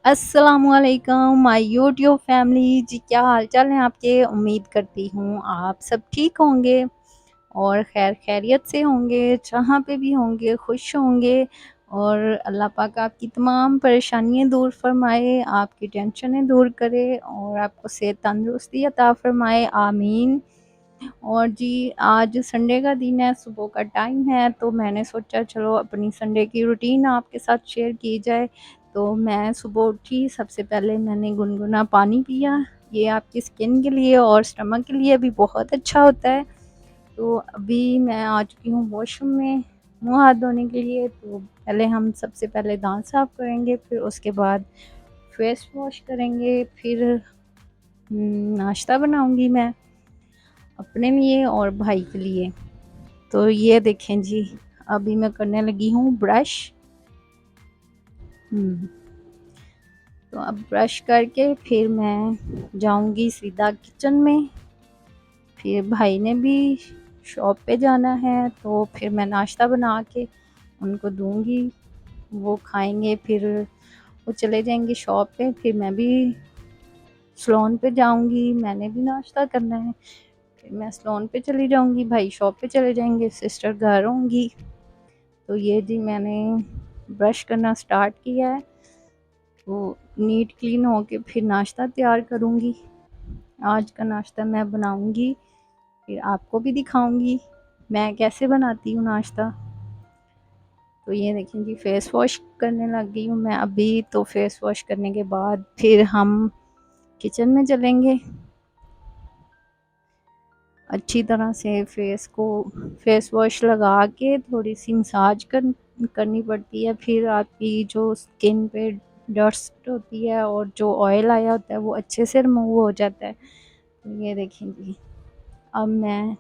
अस्सलामुअलैकुम my YouTube family जी, क्या हाल चाल है आपके। उम्मीद करती हूँ आप सब ठीक होंगे और खैर खैरियत से होंगे, जहाँ पे भी होंगे खुश होंगे। और अल्लाह पाक आपकी तमाम परेशानियाँ दूर फरमाए, आपकी टेंशनें दूर करे और आपको सेहत तंदुरुस्ती अता फरमाए, आमीन। और जी, आज संडे का दिन है, सुबह का टाइम है, तो मैंने सोचा चलो अपनी संडे की रूटीन आपके साथ शेयर की जाए। तो मैं सुबह उठी, सबसे पहले मैंने गुनगुना पानी पिया। ये आपकी स्किन के लिए और स्टमक के लिए भी बहुत अच्छा होता है। तो अभी मैं आ चुकी हूँ वॉशरूम में मुँह हाथ धोने के लिए। तो पहले हम सबसे पहले दांत साफ़ करेंगे, फिर उसके बाद फेस वॉश करेंगे, फिर नाश्ता बनाऊँगी मैं अपने लिए और भाई के लिए। तो ये देखें जी, अभी मैं करने लगी हूँ ब्रश। तो अब ब्रश करके फिर मैं जाऊँगी सीधा किचन में। फिर भाई ने भी शॉप पे जाना है, तो फिर मैं नाश्ता बना के उनको दूँगी, वो खाएंगे। फिर वो चले जाएंगे शॉप पे, फिर मैं भी सैलून पे जाऊँगी, मैंने भी नाश्ता करना है। फिर मैं सैलून पे चली जाऊँगी, भाई शॉप पे चले जाएंगे, सिस्टर घर होंगी। तो ये जी मैंने ब्रश करना स्टार्ट किया है। तो नीट क्लीन होके फिर नाश्ता तैयार करूँगी। आज का नाश्ता मैं बनाऊँगी, फिर आपको भी दिखाऊँगी मैं कैसे बनाती हूँ नाश्ता। तो ये देखें जी, फेस वॉश करने लग गई हूँ मैं अभी। तो फेस वॉश करने के बाद फिर हम किचन में चलेंगे। अच्छी तरह से फेस वॉश लगा के थोड़ी सी मसाज करनी पड़ती है। फिर आपकी जो स्किन पे डस्ट होती है और जो ऑयल आया होता है वो अच्छे से रिमूव हो जाता है। तो ये देखें जी, अब मैं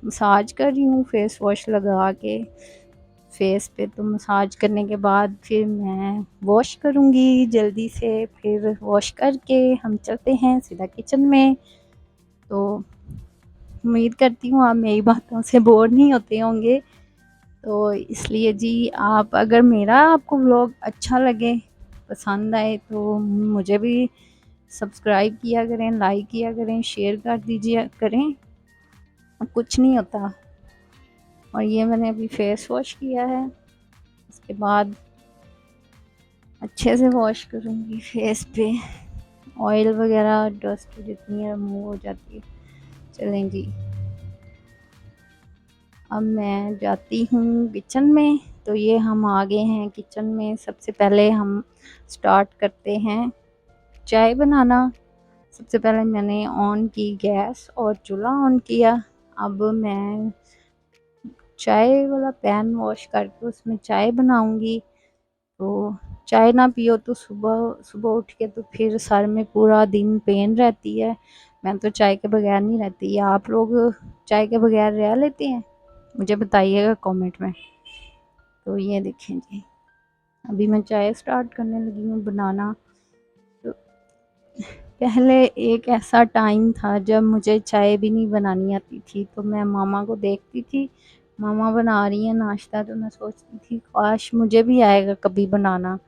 मसाज कर रही हूँ फेस वॉश लगा के फेस पे। तो मसाज करने के बाद फिर मैं वॉश करूँगी जल्दी से। फिर वॉश करके हम चलते हैं सीधा किचन में। तो उम्मीद करती हूँ आप मेरी बातों से बोर नहीं होते होंगे। तो इसलिए जी, आप अगर मेरा आपको व्लॉग अच्छा लगे, पसंद आए, तो मुझे भी सब्सक्राइब किया करें, लाइक किया करें, शेयर कर दीजिए करें, कुछ नहीं होता। और ये मैंने अभी फेस वॉश किया है, उसके बाद अच्छे से वॉश करूँगी फेस पे, ऑयल वगैरह डस्ट जितनी है रिमूव हो जाती है। चलें जी, अब मैं जाती हूँ किचन में। तो ये हम आ गए हैं किचन में। सबसे पहले हम स्टार्ट करते हैं चाय बनाना। सबसे पहले मैंने ऑन की गैस और चूल्हा ऑन किया। अब मैं चाय वाला पैन वॉश करके उसमें चाय बनाऊंगी। तो चाय ना पियो तो सुबह सुबह उठ के तो फिर सर में पूरा दिन पेन रहती है। मैं तो चाय के बगैर नहीं रहती। या आप लोग चाय के बगैर रह लेते हैं? मुझे बताइएगा कमेंट में। तो ये देखें जी, अभी मैं चाय स्टार्ट करने लगी हूँ बनाना। तो पहले एक ऐसा टाइम था जब मुझे चाय भी नहीं बनानी आती थी। तो मैं मामा को देखती थी, मामा बना रही है नाश्ता, तो मैं सोचती थी काश मुझे भी आएगा कभी बनाना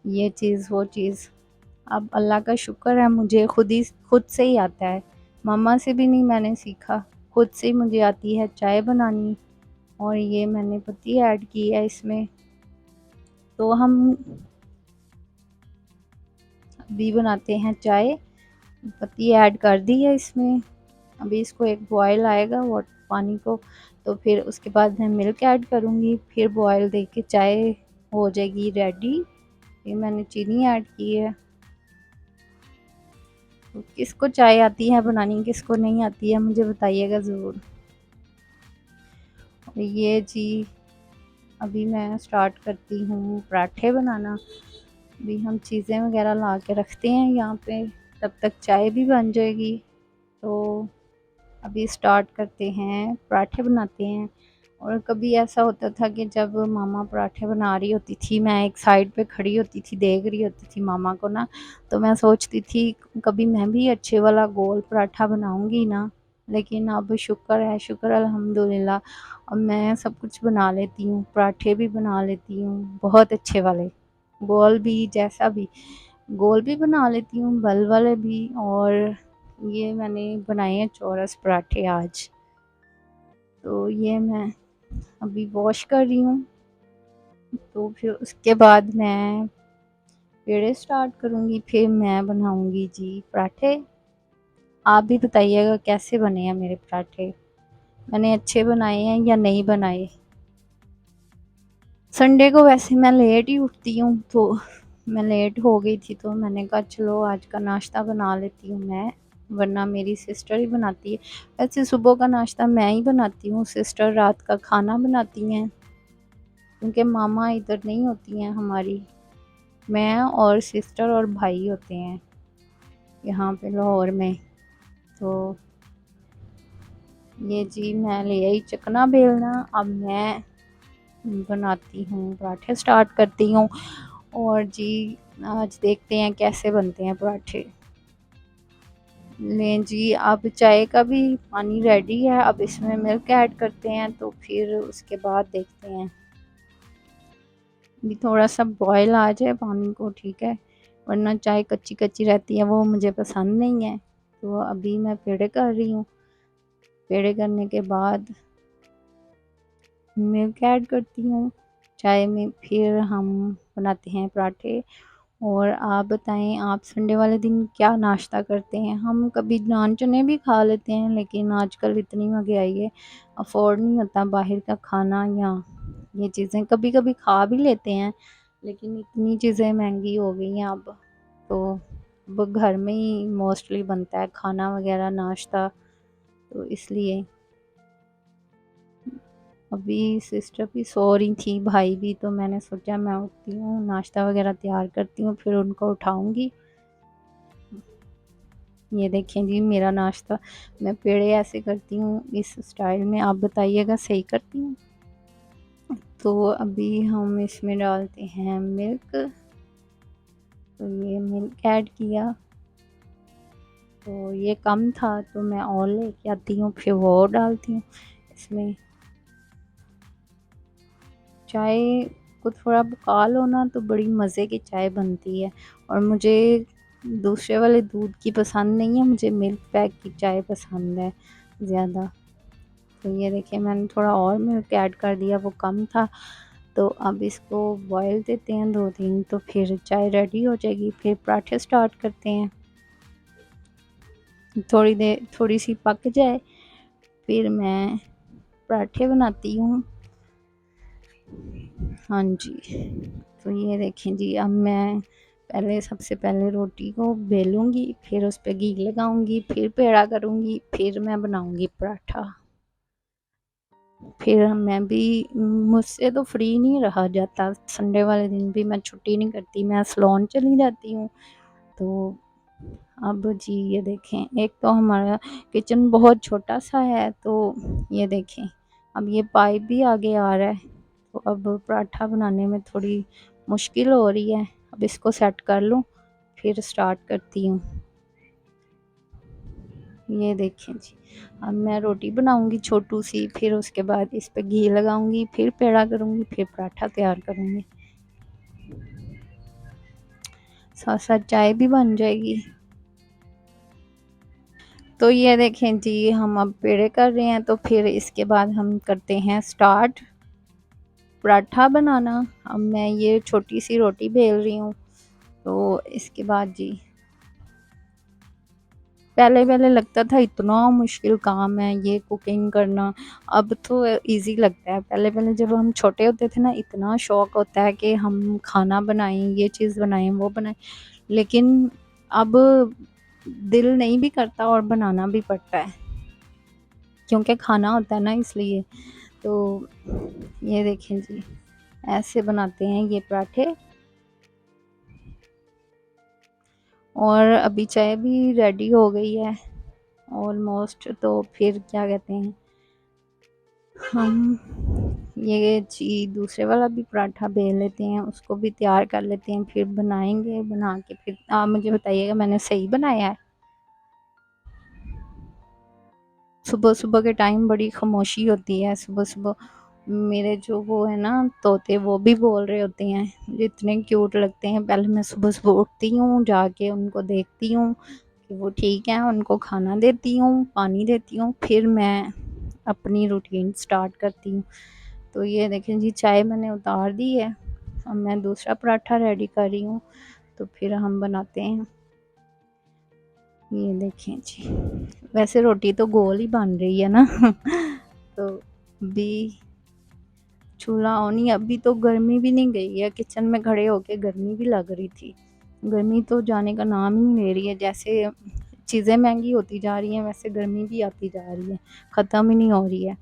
ये चीज़ वो चीज़। अब अल्लाह का शुक्र है, मुझे खुद से ही आता है। मामा से भी नहीं मैंने सीखा, खुद से ही मुझे आती है चाय बनानी। और ये मैंने पत्ती ऐड की है इसमें। तो हम अभी बनाते हैं चाय। पत्ती ऐड कर दी है इसमें। अभी इसको एक बॉयल आएगा वो पानी को, तो फिर उसके बाद मैं मिल्क ऐड करूँगी। फिर बॉयल दे के चाय हो जाएगी रेडी। फिर मैंने चीनी ऐड की है। तो किसको चाय आती है बनानी, किसको नहीं आती है, मुझे बताइएगा ज़रूर। और ये जी, अभी मैं स्टार्ट करती हूँ पराठे बनाना। अभी हम चीज़ें वगैरह ला के रखते हैं यहाँ पे, तब तक चाय भी बन जाएगी। तो अभी स्टार्ट करते हैं, पराठे बनाते हैं। और कभी ऐसा होता था कि जब मामा पराठे बना रही होती थी, मैं एक साइड पे खड़ी होती थी, देख रही होती थी मामा को ना। तो मैं सोचती थी कभी मैं भी अच्छे वाला गोल पराठा बनाऊंगी ना। लेकिन अब शुक्र है, शुक्र अल्हम्दुलिल्लाह, अब मैं सब कुछ बना लेती हूँ, पराठे भी बना लेती हूँ बहुत अच्छे वाले। गोल भी, जैसा भी, गोल भी बना लेती हूँ, बल वाले भी। और ये मैंने बनाए हैं चौरस पराठे आज। तो ये मैं अभी वॉश कर रही हूँ, तो फिर उसके बाद मैं पेड़े स्टार्ट करूँगी, फिर मैं बनाऊँगी जी पराठे। आप भी बताइएगा कैसे बने हैं मेरे पराठे, मैंने अच्छे बनाए हैं या नहीं बनाए। संडे को वैसे मैं लेट ही उठती हूँ, तो मैं लेट हो गई थी, तो मैंने कहा चलो आज का नाश्ता बना लेती हूँ मैं, वरना मेरी सिस्टर ही बनाती है। वैसे सुबह का नाश्ता मैं ही बनाती हूँ, सिस्टर रात का खाना बनाती हैं, क्योंकि मामा इधर नहीं होती हैं हमारी। मैं और सिस्टर और भाई होते हैं यहाँ पे लाहौर में। तो ये जी मैं ले आई चकना बेलना, अब मैं बनाती हूँ पराठे, स्टार्ट करती हूँ। और जी आज देखते हैं कैसे बनते हैं पराठे। लें जी, अब चाय का भी पानी रेडी है, अब इसमें मिल्क ऐड करते हैं, तो फिर उसके बाद देखते हैं। भी थोड़ा सा बॉयल आ जाए पानी को, ठीक है, वरना चाय कच्ची कच्ची रहती है, वो मुझे पसंद नहीं है। तो अभी मैं पेड़े कर रही हूँ, पेड़े करने के बाद मिल्क ऐड करती हूँ चाय में, फिर हम बनाते हैं पराठे। और आप बताएं, आप संडे वाले दिन क्या नाश्ता करते हैं? हम कभी नान चने भी खा लेते हैं, लेकिन आजकल इतनी महंगाई है, अफोर्ड नहीं होता बाहर का खाना, या ये चीज़ें कभी कभी खा भी लेते हैं, लेकिन इतनी चीज़ें महंगी हो गई हैं अब। तो अब घर में ही मोस्टली बनता है खाना वगैरह, नाश्ता, तो इसलिए अभी सिस्टर भी सो रही थी, भाई भी, तो मैंने सोचा मैं उठती हूँ, नाश्ता वगैरह तैयार करती हूँ, फिर उनको उठाऊँगी। ये देखें जी मेरा नाश्ता, मैं पेड़े ऐसे करती हूँ इस स्टाइल में, आप बताइएगा सही करती हूँ? तो अभी हम इसमें डालते हैं मिल्क, तो ये मिल्क ऐड किया, तो ये कम था तो मैं और लेके आती हूँ, फिर वो और डालती हूँ इसमें। चाय को थोड़ा पका लो ना, तो बड़ी मज़े की चाय बनती है। और मुझे दूसरे वाले दूध की पसंद नहीं है, मुझे मिल्क पैक की चाय पसंद है ज़्यादा। तो ये देखिए मैंने थोड़ा और मिल्क ऐड कर दिया, वो कम था। तो अब इसको बॉयल देते हैं 2-3, तो फिर चाय रेडी हो जाएगी, फिर पराठे स्टार्ट करते हैं। थोड़ी देर थोड़ी सी पक जाए, फिर मैं पराठे बनाती हूँ। हाँ जी, तो ये देखें जी, अब मैं पहले सबसे पहले रोटी को बेलूँगी, फिर उस पे घी लगाऊँगी, फिर पेड़ा करूँगी, फिर मैं बनाऊँगी पराठा। फिर मैं भी, मुझसे तो फ्री नहीं रहा जाता, संडे वाले दिन भी मैं छुट्टी नहीं करती, मैं सैलून चली जाती हूँ। तो अब जी ये देखें, एक तो हमारा किचन बहुत छोटा-सा है, तो ये देखें अब ये पाइप भी आगे आ रहा है, तो अब पराठा बनाने में थोड़ी मुश्किल हो रही है। अब इसको सेट कर लूँ, फिर स्टार्ट करती हूँ। ये देखें जी, अब मैं रोटी बनाऊँगी छोटू सी, फिर उसके बाद इस पे घी लगाऊँगी, फिर पेड़ा करूँगी, फिर पराठा तैयार करूँगी। साथ-साथ चाय भी बन जाएगी। तो ये देखें जी, हम अब पेड़े कर रहे हैं, तो फिर इसके बाद हम करते हैं स्टार्ट पराठा बनाना। अब मैं ये छोटी सी रोटी बेल रही हूँ, तो इसके बाद जी पहले-पहले लगता था इतना मुश्किल काम है ये कुकिंग करना, अब तो ईज़ी लगता है। पहले-पहले जब हम छोटे होते थे ना, इतना शौक होता है कि हम खाना बनाएँ, ये चीज़ बनाएँ, वो बनाएँ, लेकिन अब दिल नहीं भी करता और बनाना भी पड़ता है, क्योंकि खाना होता है ना, इसलिए। तो ये देखें जी, ऐसे बनाते हैं ये पराठे। और अभी चाय भी रेडी हो गई है ऑलमोस्ट, तो फिर क्या कहते हैं, हम ये जी दूसरे वाला भी पराठा बेल लेते हैं, उसको भी तैयार कर लेते हैं, फिर बनाएंगे, बना के फिर आप मुझे बताइएगा मैंने सही बनाया है। सुबह सुबह के टाइम बड़ी खामोशी होती है, सुबह सुबह मेरे जो वो है ना तोते, वो भी बोल रहे होते हैं, मुझे इतने क्यूट लगते हैं। पहले मैं सुबह सुबह उठती हूँ, जाके उनको देखती हूँ कि वो ठीक हैं, उनको खाना देती हूँ, पानी देती हूँ, फिर मैं अपनी रूटीन स्टार्ट करती हूँ। तो ये देखें जी, चाय मैंने उतार दी है, अब मैं दूसरा पराठा रेडी कर रही हूँ, तो फिर हम बनाते हैं। ये देखें जी, वैसे रोटी तो गोल ही बन रही है ना तो भी चूल्हा ऑन ही, अभी तो गर्मी भी नहीं गई है, किचन में खड़े होके गर्मी भी लग रही थी। गर्मी तो जाने का नाम ही नहीं ले रही है, जैसे चीज़ें महंगी होती जा रही हैं वैसे गर्मी भी आती जा रही है, ख़त्म ही नहीं हो रही है।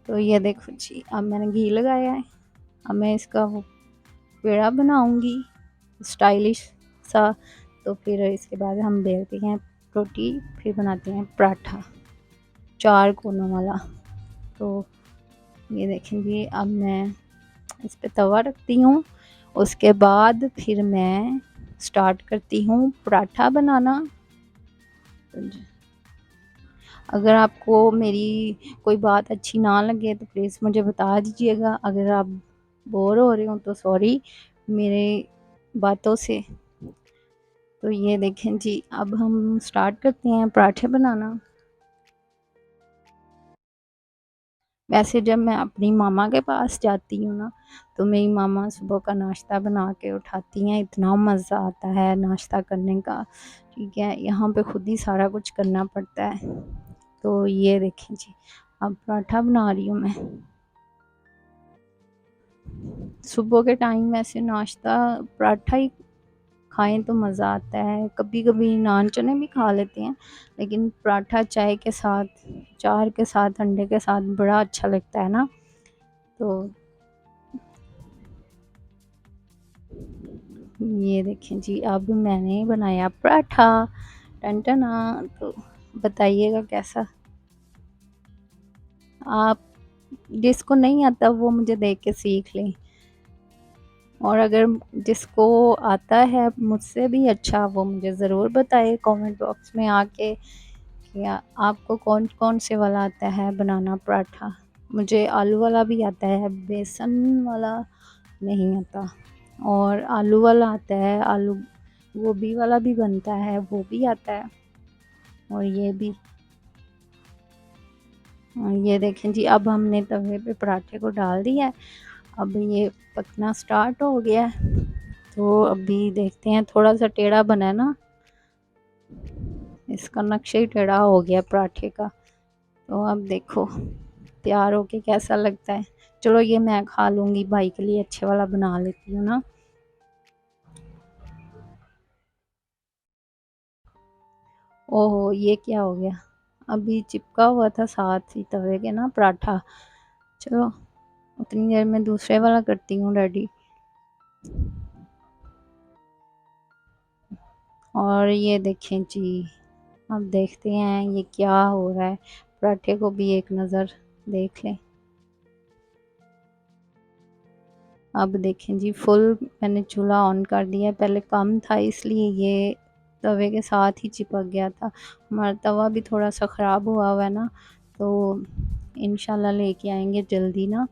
तो ये देखो जी, अब मैंने घी लगाया है, अब मैं इसका वो पेड़ा बनाऊंगी स्टाइलिश सा। तो फिर इसके बाद हम बेलते हैं रोटी, फिर बनाते हैं पराठा 4 कोनों वाला। तो ये देखेंगे, अब मैं इस पे तवा रखती हूँ, उसके बाद फिर मैं स्टार्ट करती हूँ पराठा बनाना। अगर आपको मेरी कोई बात अच्छी ना लगे तो प्लीज़ मुझे बता दीजिएगा, अगर आप बोर हो रहे हो तो सॉरी मेरे बातों से। तो ये देखें जी, अब हम स्टार्ट करते हैं पराठे बनाना। वैसे जब मैं अपनी मामा के पास जाती हूँ ना, तो मेरी मामा सुबह का नाश्ता बना के उठाती हैं, इतना मज़ा आता है नाश्ता करने का। ठीक है, यहाँ पे खुद ही सारा कुछ करना पड़ता है। तो ये देखें जी, अब पराठा बना रही हूँ मैं। सुबह के टाइम वैसे नाश्ता पराठा ही खाएं तो मज़ा आता है, कभी कभी नान चने भी खा लेते हैं, लेकिन पराठा चाय के साथ, चार के साथ, अंडे के साथ बड़ा अच्छा लगता है ना। तो ये देखें जी, अब मैंने बनाया पराठा टनटना। तो बताइएगा कैसा। आप जिसको नहीं आता वो मुझे देख के सीख लें, और अगर जिसको आता है मुझसे भी अच्छा, वो मुझे ज़रूर बताए कमेंट बॉक्स में आके कि आपको कौन कौन से वाला आता है बनाना पराठा। मुझे आलू वाला भी आता है, बेसन वाला नहीं आता, और आलू वाला आता है, आलू गोभी वाला भी बनता है, वो भी आता है। और ये भी, ये देखें जी, अब हमने तवे पे पराठे को डाल दिया है, अब ये पकना स्टार्ट हो गया है। तो अभी देखते हैं, थोड़ा सा टेढ़ा बना है ना, इसका नक्शा ही टेढ़ा हो गया पराठे का। तो अब देखो तैयार होके कैसा लगता है। चलो ये मैं खा लूँगी, भाई के लिए अच्छे वाला बना लेती हूँ ना। ओहो, ये क्या हो गया, अभी चिपका हुआ था साथ ही तवे के ना पराठा। चलो उतनी देर में दूसरे वाला करती हूँ रेडी। और ये देखें जी, अब देखते हैं ये क्या हो रहा है, पराठे को भी एक नज़र देख लें। अब देखें जी, फुल मैंने चूल्हा ऑन कर दिया है, पहले कम था इसलिए ये तवे के साथ ही चिपक गया था। हमारा तवा भी थोड़ा सा ख़राब हुआ हुआ है ना, तो इंशाल्लाह लेके आएंगे जल्दी ना।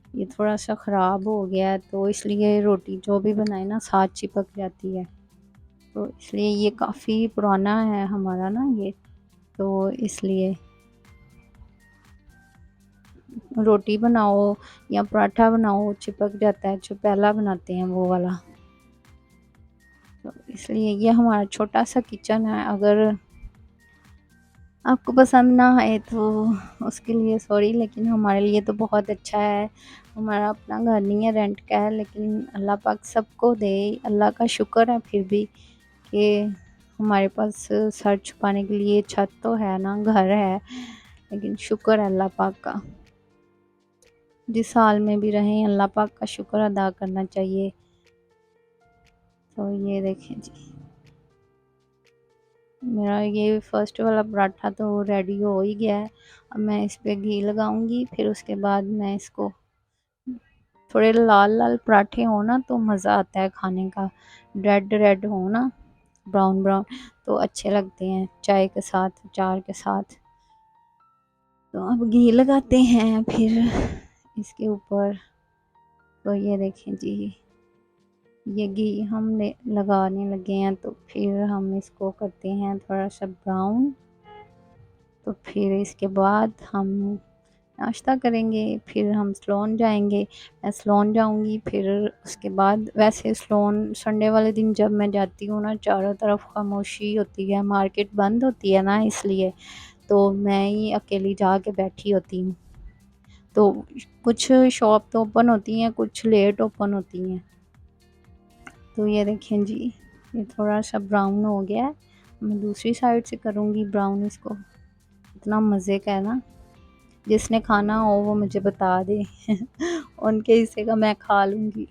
ये थोड़ा सा ख़राब हो गया है, तो इसलिए रोटी जो भी बनाए ना साथ चिपक जाती है, तो इसलिए ये काफ़ी पुराना है हमारा ना ये, तो इसलिए रोटी बनाओ या पराठा बनाओ चिपक जाता है, जो पहला बनाते हैं वो वाला। तो इसलिए ये हमारा छोटा सा किचन है, अगर आपको पसंद ना आए तो उसके लिए सॉरी, लेकिन हमारे लिए तो बहुत अच्छा है। हमारा अपना घर नहीं है, रेंट का है, लेकिन अल्लाह पाक सबको दे, अल्लाह का शुक्र है फिर भी कि हमारे पास सर छुपाने के लिए छत तो है ना, घर है, लेकिन शुक्र है अल्लाह पाक का। जिस हाल में भी रहें अल्लाह पाक का शुक्र अदा करना चाहिए। तो ये देखें जी, मेरा ये फर्स्ट वाला पराठा तो रेडी हो ही गया है। अब मैं इस पे घी लगाऊंगी, फिर उसके बाद मैं इसको, थोड़े लाल लाल पराठे हो ना तो मज़ा आता है खाने का, रेड रेड हो ना, ब्राउन ब्राउन, तो अच्छे लगते हैं चाय के साथ, अचार के साथ। तो अब घी लगाते हैं फिर इसके ऊपर। तो ये देखें जी, ये घी हमने लगाने लगे हैं, तो फिर हम इसको करते हैं थोड़ा सा ब्राउन। तो फिर इसके बाद हम नाश्ता करेंगे, फिर हम सलोन जाएंगे। मैं सलोन जाऊंगी, फिर उसके बाद वैसे सलोन संडे वाले दिन जब मैं जाती हूँ ना, चारों तरफ खामोशी होती है, मार्केट बंद होती है ना, इसलिए तो मैं ही अकेली जाके बैठी होती हूँ। तो कुछ शॉप तो ओपन होती हैं, कुछ लेट ओपन होती हैं। तो ये देखें जी, ये थोड़ा सा ब्राउन हो गया है। मैं दूसरी साइड से करूँगी ब्राउन इसको। इतना मज़े का है ना, जिसने खाना हो वो मुझे बता दे उनके हिस्से का मैं खा लूँगी।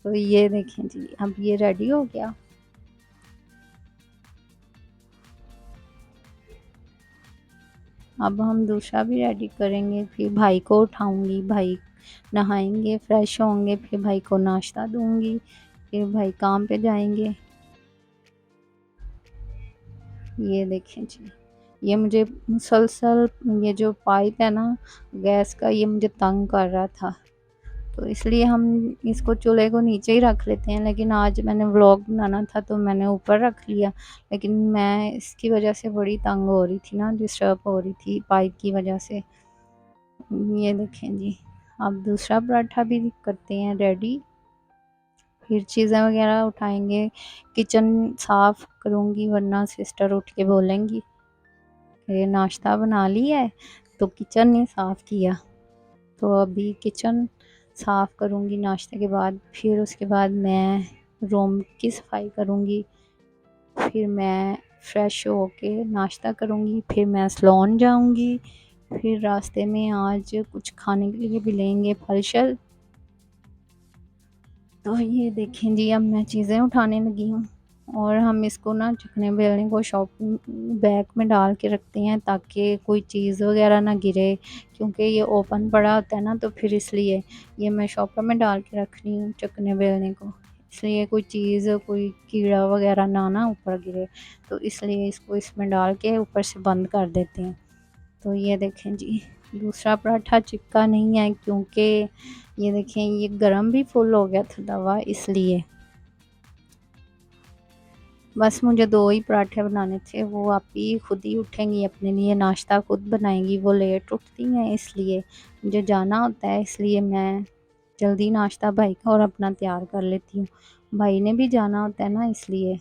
तो ये देखें जी, अब ये रेडी हो गया। अब हम दूसरा भी रेडी करेंगे, फिर भाई को उठाऊंगी, भाई नहाएंगे, फ्रेश होंगे, फिर भाई को नाश्ता दूंगी, फिर भाई काम पे जाएंगे। ये देखें जी, ये मुझे मुसलसल ये जो पाइप है ना गैस का, ये मुझे तंग कर रहा था, तो इसलिए हम इसको चूल्हे को नीचे ही रख लेते हैं। लेकिन आज मैंने व्लॉग बनाना था तो मैंने ऊपर रख लिया, लेकिन मैं इसकी वजह से बड़ी तंग हो रही थी ना, डिस्टर्ब हो रही थी पाइप की वजह से। ये देखें जी, अब दूसरा पराठा भी करते हैं रेडी। फिर चीज़ें वगैरह उठाएंगे, किचन साफ़ करूँगी वरना सिस्टर उठ के बोलेंगी ये नाश्ता बना लिया है तो किचन नहीं साफ़ किया। तो अभी किचन साफ़ करूँगी नाश्ते के बाद, फिर उसके बाद मैं रूम की सफाई करूँगी, फिर मैं फ्रेश होके नाश्ता करूँगी, फिर मैं सलोन जाऊँगी। फिर रास्ते में आज कुछ खाने के लिए भी लेंगे फल शल। तो ये देखें जी, अब मैं चीज़ें उठाने लगी हूँ, और हम इसको ना चकने बेलने को शॉपिंग बैग में डाल के रखते हैं ताकि कोई चीज़ वगैरह ना गिरे, क्योंकि ये ओपन पड़ा होता है ना, तो फिर इसलिए ये मैं शॉपर में डाल के रख रही हूँ चकने बेलने को, इसलिए कोई चीज़ कोई कीड़ा वगैरह ना ऊपर गिरे, तो इसलिए इसको इसमें डाल के ऊपर से बंद कर देते हैं। तो ये देखें जी, दूसरा पराठा चिपका नहीं है क्योंकि ये देखें ये गरम भी फुल हो गया था तवा, इसलिए बस मुझे 2 ही पराठे बनाने थे। वो आप ही खुद ही उठेंगी, अपने लिए नाश्ता खुद बनाएंगी, वो लेट उठती हैं इसलिए मुझे जाना होता है, इसलिए मैं जल्दी नाश्ता भाई का और अपना तैयार कर लेती हूँ। भाई ने भी जाना होता है ना, इसलिए।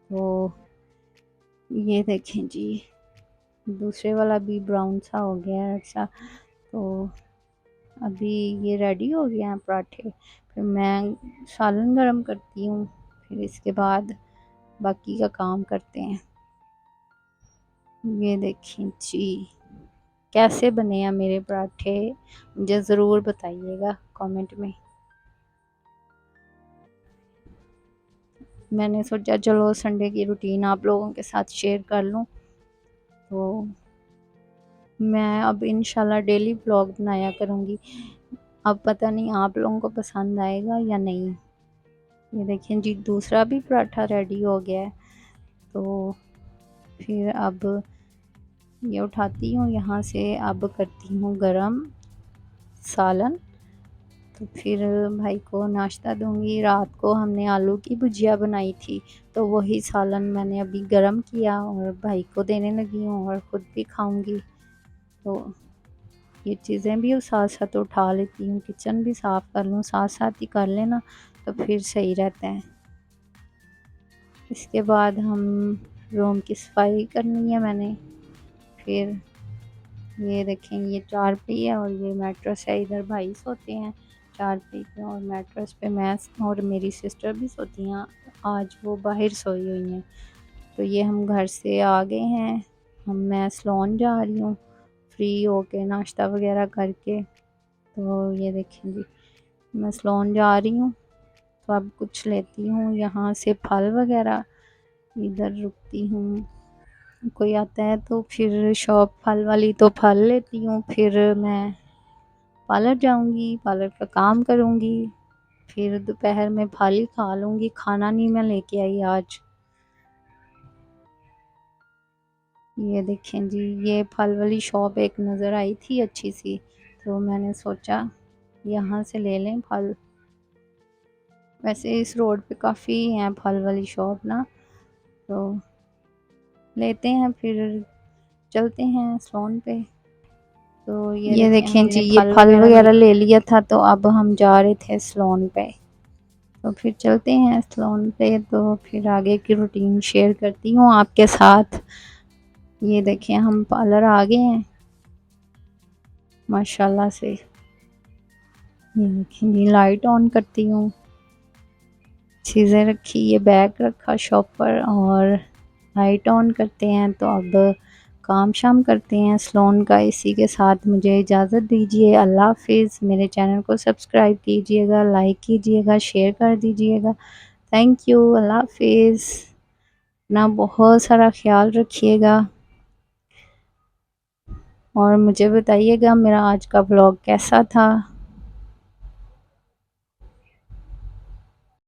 तो ये देखें जी, दूसरे वाला भी ब्राउन सा हो गया है अच्छा। तो अभी ये रेडी हो गए हैं पराठे, फिर मैं सालन गरम करती हूँ, फिर इसके बाद बाकी का काम करते हैं। ये देखिए जी, कैसे बने हैं मेरे पराठे, मुझे ज़रूर बताइएगा कमेंट में। मैंने सोचा चलो संडे की रूटीन आप लोगों के साथ शेयर कर लूँ, तो मैं अब इंशाल्लाह डेली ब्लॉग बनाया करूँगी। अब पता नहीं आप लोगों को पसंद आएगा या नहीं। ये देखिए जी, दूसरा भी पराठा रेडी हो गया है। तो फिर अब ये उठाती हूँ यहाँ से, अब करती हूँ गरम सालन। तो फिर भाई को नाश्ता दूँगी। रात को हमने आलू की भुजिया बनाई थी, तो वही सालन मैंने अभी गरम किया और भाई को देने लगी हूँ और ख़ुद भी खाऊँगी। तो ये चीज़ें भी साथ साथ उठा लेती हूँ, किचन भी साफ़ कर लूँ, साथ साथ ही कर लेना तो फिर सही रहता है। इसके बाद हम रूम की सफाई करनी है मैंने। फिर ये देखें, ये चारपाई है और ये मैट्रेस है, इधर भाई सोते हैं चारपाई पे और मैट्रेस पे मैं और मेरी सिस्टर भी सोती हैं। आज वो बाहर सोई हुई हैं। तो ये हम घर से आ गए हैं, मैं सलोन जा रही हूँ फ्री होके नाश्ता वगैरह करके। तो ये देखें जी, मैं सलोन जा रही हूँ, तो अब कुछ लेती हूँ यहाँ से फल वगैरह, इधर रुकती हूँ, कोई आता है तो फिर शॉप फल वाली तो फल लेती हूँ, फिर मैं पार्लर जाऊँगी, पार्लर का काम करूँगी, फिर दोपहर में फल ही खा लूँगी, खाना नहीं मैं लेके आई आज। ये देखें जी, ये फल वाली शॉप एक नज़र आई थी अच्छी सी, तो मैंने सोचा यहाँ से ले लें फल। वैसे इस रोड पे काफ़ी हैं फल वाली शॉप ना, तो लेते हैं फिर चलते हैं सलोन पे। तो ये देखें जी, ये फल वगैरह ले लिया था, तो अब हम जा रहे थे सलोन पे। तो फिर चलते हैं सलोन पे, तो फिर आगे की रूटीन शेयर करती हूँ आपके साथ। ये देखें हम पार्लर आ गए हैं माशाल्लाह से। ये देखें जी, लाइट ऑन करती हूँ, चीज़ें रखी, ये बैग रखा शॉप पर और लाइट ऑन करते हैं। तो अब काम शाम करते हैं सलोन का। इसी के साथ मुझे इजाज़त दीजिए, अल्लाह हाफिज़। मेरे चैनल को सब्सक्राइब कीजिएगा, लाइक कीजिएगा, शेयर कर दीजिएगा। थैंक यू, अल्लाह हाफिज़। अपना बहुत सारा ख्याल रखिएगा और मुझे बताइएगा मेरा आज का व्लॉग कैसा था।